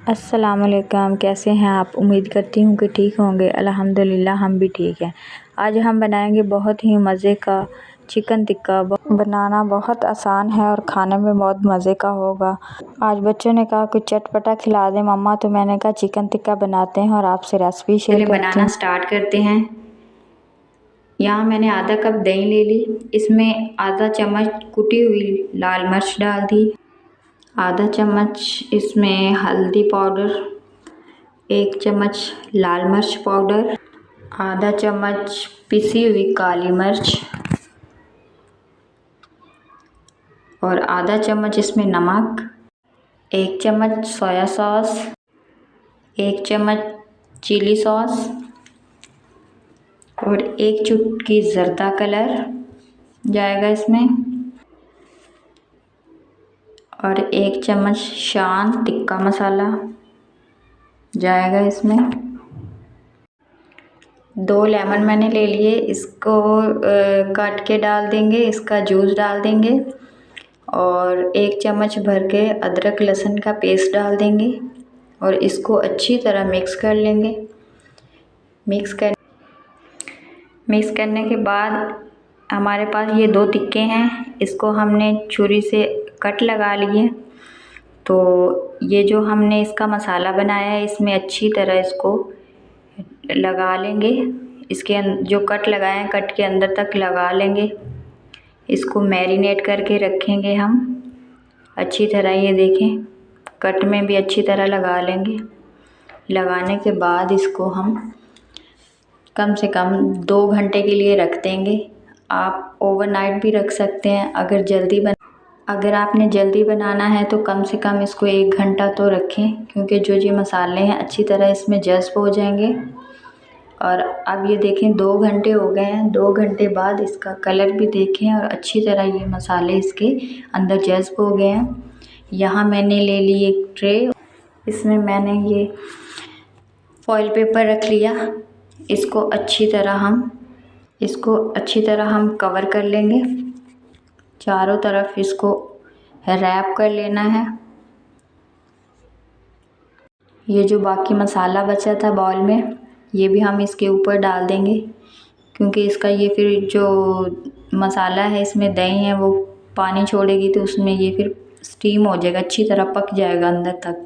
अस्सलामुअलैकुम, कैसे हैं आप। उम्मीद करती हूँ कि ठीक होंगे। अल्हम्दुलिल्लाह हम भी ठीक हैं। आज हम बनाएंगे बहुत ही मज़े का चिकन टिक्का। बनाना बहुत आसान है और खाने में बहुत मज़े का होगा। आज बच्चों ने कहा कुछ चटपटा खिला दें मम्मा, तो मैंने कहा चिकन टिक्का बनाते हैं और आपसे रेसिपी शेयर करते हैं। बनाना स्टार्ट करते हैं। यहाँ मैंने आधा कप दही ले ली, इसमें आधा चम्मच कुटी हुई लाल मिर्च डाल दी, आधा चम्मच इसमें हल्दी पाउडर, 1 चम्मच लाल मिर्च पाउडर, आधा चम्मच पिसी हुई काली मिर्च और आधा चम्मच इसमें नमक, 1 चम्मच सोया सॉस, 1 चम्मच चिली सॉस और 1 चुटकी ज़र्दा कलर जाएगा इसमें और 1 चम्मच शान टिक्का मसाला जाएगा इसमें। 2 लेमन मैंने ले लिए, इसको काट के डाल देंगे, इसका जूस डाल देंगे और 1 चम्मच भर के अदरक लहसुन का पेस्ट डाल देंगे और इसको अच्छी तरह मिक्स कर लेंगे। मिक्स करने के बाद हमारे पास ये 2 टिक्के हैं, इसको हमने छुरी से कट लगा लिए। तो ये जो हमने इसका मसाला बनाया है, इसमें अच्छी तरह इसको लगा लेंगे। इसके जो कट लगाए हैं, कट के अंदर तक लगा लेंगे। इसको मैरिनेट करके रखेंगे हम अच्छी तरह। ये देखें, कट में भी अच्छी तरह लगा लेंगे। लगाने के बाद इसको हम कम से कम 2 घंटे के लिए रख देंगे। आप ओवरनाइट भी रख सकते हैं। अगर आपने जल्दी बनाना है तो कम से कम इसको 1 घंटा तो रखें, क्योंकि जो ये मसाले हैं अच्छी तरह इसमें जज़्ब हो जाएंगे। और अब ये देखें 2 घंटे हो गए हैं। 2 घंटे बाद इसका कलर भी देखें और अच्छी तरह ये मसाले इसके अंदर जज़्ब हो गए हैं। यहाँ मैंने ले ली एक ट्रे, इसमें मैंने ये फॉइल पेपर रख लिया। इसको अच्छी तरह हम कवर कर लेंगे। चारों तरफ इसको रैप कर लेना है। ये जो बाकी मसाला बचा था बाउल में, ये भी हम इसके ऊपर डाल देंगे, क्योंकि इसका ये फिर जो मसाला है, इसमें दही है, वो पानी छोड़ेगी तो उसमें ये फिर स्टीम हो जाएगा, अच्छी तरह पक जाएगा अंदर तक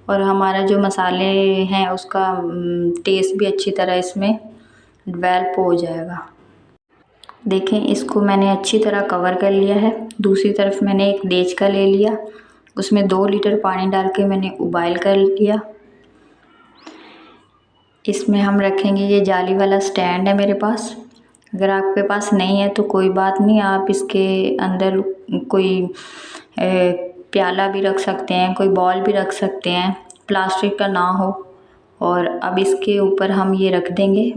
और हमारा जो मसाले हैं उसका टेस्ट भी अच्छी तरह इसमें डेवलप हो जाएगा। देखें, इसको मैंने अच्छी तरह कवर कर लिया है। दूसरी तरफ मैंने एक देचका ले लिया, उसमें 2 लीटर पानी डाल के मैंने उबाइल कर लिया। इसमें हम रखेंगे, ये जाली वाला स्टैंड है मेरे पास। अगर आपके पास नहीं है तो कोई बात नहीं, आप इसके अंदर कोई प्याला भी रख सकते हैं, कोई बॉल भी रख सकते हैं, प्लास्टिक का ना हो। और अब इसके ऊपर हम ये रख देंगे।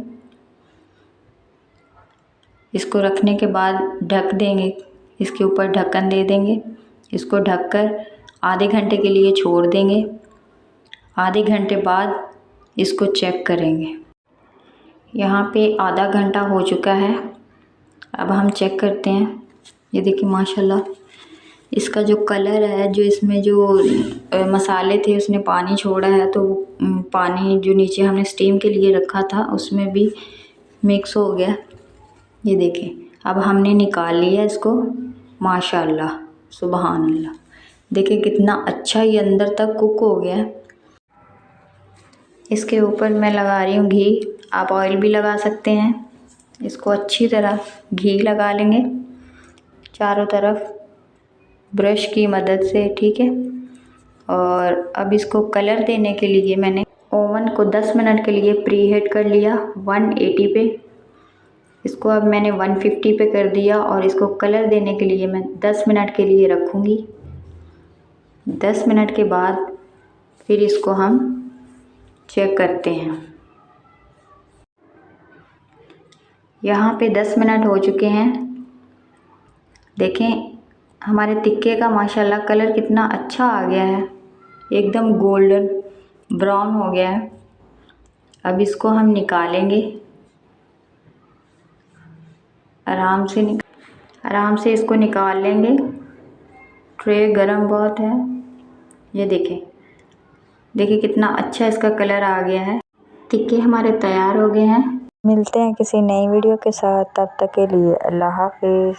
इसको रखने के बाद ढक देंगे, इसके ऊपर ढक्कन दे देंगे। इसको ढककर आधे घंटे के लिए छोड़ देंगे। आधे घंटे बाद इसको चेक करेंगे। यहाँ पे आधा घंटा हो चुका है। अब हम चेक करते हैं। ये देखिए माशाल्लाह, इसका जो कलर है, जो इसमें जो मसाले थे उसने पानी छोड़ा है, तो पानी जो नीचे हमने स्टीम के लिए रखा था उसमें भी मिक्स हो गया। ये देखें, अब हमने निकाल लिया इसको। माशाल्लाह, सुबहान अल्लाह, देखें कितना अच्छा ये अंदर तक कुक हो गया है। इसके ऊपर मैं लगा रही हूँ घी, आप ऑयल भी लगा सकते हैं। इसको अच्छी तरह घी लगा लेंगे चारों तरफ ब्रश की मदद से, ठीक है। और अब इसको कलर देने के लिए मैंने ओवन को 10 मिनट के लिए प्री हीट कर लिया 180 पे। इसको अब मैंने 150 पे कर दिया और इसको कलर देने के लिए मैं 10 मिनट के लिए रखूँगी। 10 मिनट के बाद फिर इसको हम चेक करते हैं। यहाँ पे 10 मिनट हो चुके हैं। देखें, हमारे टिक्के का माशाल्लाह कलर कितना अच्छा आ गया है, एकदम गोल्डन ब्राउन हो गया है। अब इसको हम निकालेंगे आराम से इसको निकाल लेंगे। ट्रे गरम बहुत है। ये देखें, देखिए कितना अच्छा इसका कलर आ गया है। टिक्के हमारे तैयार हो गए हैं। मिलते हैं किसी नई वीडियो के साथ, तब तक के लिए अल्लाह हाफिज़।